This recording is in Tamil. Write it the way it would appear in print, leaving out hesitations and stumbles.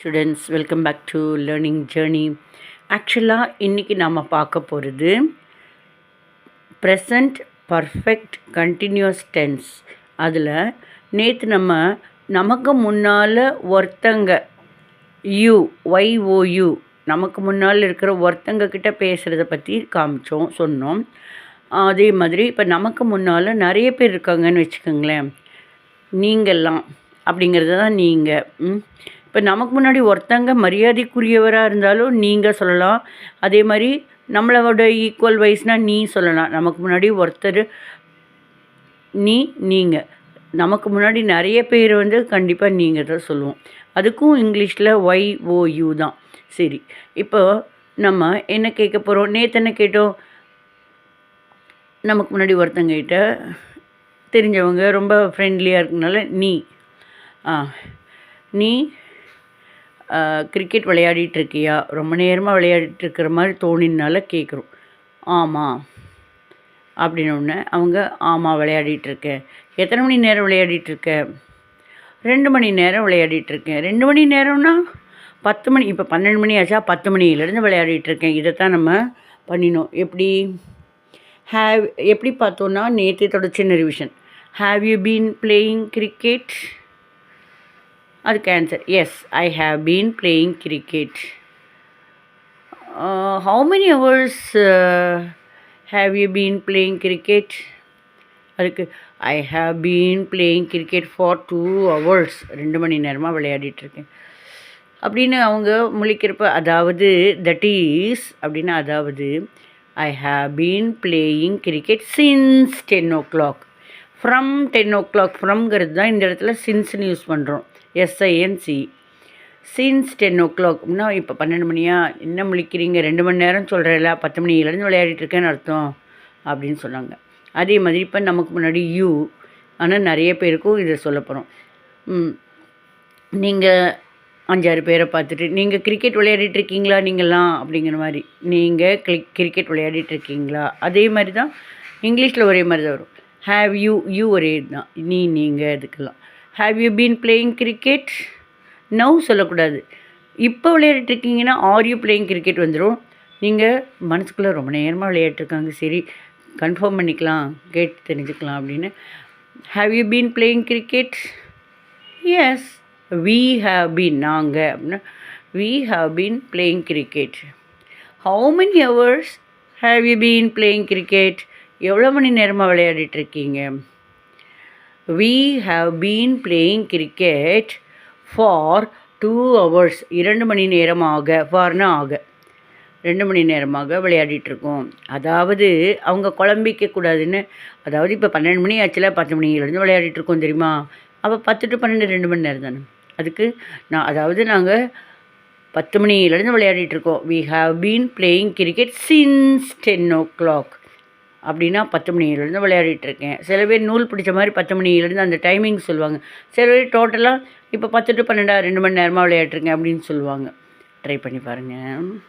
Students, welcome back to learning journey. ஆக்சுவலாக இன்றைக்கி நாம் பார்க்க போகிறது ப்ரெசண்ட் பர்ஃபெக்ட் கண்டினியூஸ் டென்ஸ். அதில் நேற்று நமக்கு முன்னால் ஒருத்தங்க YOU நமக்கு முன்னால் இருக்கிற ஒருத்தங்க கிட்ட பேசுகிறத பற்றி சொன்னோம். அதே மாதிரி இப்போ நமக்கு முன்னால் நிறைய பேர் இருக்காங்கன்னு வச்சுக்கோங்களேன். நீங்கள்லாம் அப்படிங்கிறது தான் நீங்கள். இப்போ நமக்கு முன்னாடி ஒருத்தங்க மரியாதைக்குரியவராக இருந்தாலும் நீங்கள் சொல்லலாம். அதே மாதிரி நம்மளோட ஈக்குவல் வைஸ்னால் நீ சொல்லலாம். நமக்கு முன்னாடி ஒருத்தர் நீங்கள், நமக்கு முன்னாடி நிறைய பேர் கண்டிப்பாக நீங்கள் தான் சொல்லுவோம். அதுக்கும் இங்கிலீஷில் YOU தான். சரி, இப்போ நம்ம என்ன கேட்க போகிறோம்? நேற்று என்ன கேட்டோம்? நமக்கு முன்னாடி ஒருத்தங்கிட்ட தெரிஞ்சவங்க ரொம்ப ஃப்ரெண்ட்லியாக இருக்கனால நீ கிரிக்கெட் விளையாடிட்டுருக்கியா? ரொம்ப நேரமாக விளையாடிட்டுருக்கிற மாதிரி தோணினால கேட்குறோம். ஆமாம் அப்படின்னோடனே அவங்க ஆமாம் விளையாடிட்டுருக்கேன். எத்தனை மணி நேரம் விளையாடிட்டுருக்க? 2 மணி நேரம் விளையாடிட்டுருக்கேன். 2 மணி நேரம்னா 10 மணி, இப்போ 12 மணி ஆச்சா, 10 மணிலேருந்து விளையாடிட்டுருக்கேன். இதைத்தான் நம்ம பண்ணினோம். எப்படி பார்த்தோன்னா நேற்றத்தோட சின்ன revision. Have you been playing cricket? அதுக்கு answer yes, I have been playing cricket. How many hours have you been playing cricket? அதுக்கு I have been playing cricket for 2 hours. 2 மணி நேரமாக விளையாடிட்டுருக்கேன் அப்படின்னு அவங்க முழிக்கிறப்ப, அதாவது தட் இஸ் அப்படின்னா, அதாவது ஐ have been playing cricket since 10 o'clock. From 10 o'clock, ஃப்ரம்ங்கிறது தான் இந்த இடத்துல சின்ஸ்ன்னு யூஸ் பண்ணுறோம். SINC. சின்ஸ் 10 o'clockனா இப்போ 12 மணியா? என்ன முழிக்கிறீங்க? 2 மணி நேரம் சொல்கிறேன்ல, 10 மணிலேருந்து விளையாடிட்டுருக்கேன்னு அர்த்தம் அப்படின்னு சொன்னாங்க. அதே மாதிரி இப்போ நமக்கு முன்னாடி ஆனால் நிறைய பேருக்கும் இதை சொல்ல போகிறோம். நீங்கள் 5-6 பேரை பார்த்துட்டு நீங்கள் கிரிக்கெட் விளையாடிட்டுருக்கீங்களா நீங்களாம் அப்படிங்கிற மாதிரி, நீங்கள் கிரிக்கெட் விளையாடிட்டுருக்கீங்களா? அதே மாதிரி தான் இங்கிலீஷில் ஒரே மாதிரி தான் வரும். ஹாவ் யூ ஒரே தான், நீங்கள் இதுக்கெல்லாம். Have you been playing cricket? Now சொல்லக்கூடாது. இப்போ விளையாடிட்டுருக்கீங்கன்னா ஆர் யூ பிளேயிங் கிரிக்கெட் வந்துடும். நீங்கள் மனசுக்குள்ளே ரொம்ப நேரமாக விளையாடிட்டுருக்காங்க, சரி கன்ஃபார்ம் பண்ணிக்கலாம், கேட்டு தெரிஞ்சுக்கலாம் அப்படின்னு. Have you been playing cricket? Yes, we have been, நாங்கள் அப்படின்னா we have been playing cricket. How many hours have you been playing cricket? எவ்வளோ மணி நேரமாக விளையாடிட்டுருக்கீங்க? We have been playing cricket for 2 hours. 2 மணி நேரமாக, ஃபார்னா ஆக, 2 மணி நேரமாக விளையாடிட்டுருக்கோம். அதாவது அவங்க குழம்பிக்கக்கூடாதுன்னு, அதாவது இப்போ 12 மணி ஆச்சுல, 10 மணிலேருந்து விளையாடிட்டுருக்கோம் தெரியுமா? அப்போ 10 to 12 2 மணி நேரம் தானே. அதுக்கு நாங்கள் 10 மணிலேருந்து விளையாடிட்டுருக்கோம். We have been playing cricket since 10 o'clock. அப்படின்னா 10 மணிலேருந்து விளையாடிட்டுருக்கேன். சில பேர் நூல் பிடிச்ச மாதிரி 10 மணிலேருந்து அந்த டைமிங் சொல்லுவாங்க. சில பேர் டோட்டலாக இப்போ 10 to 12 2 மணி நேரமாக விளையாடிட்டுருக்கேன் அப்படின்னு சொல்லுவாங்க. ட்ரை பண்ணி பாருங்கள்.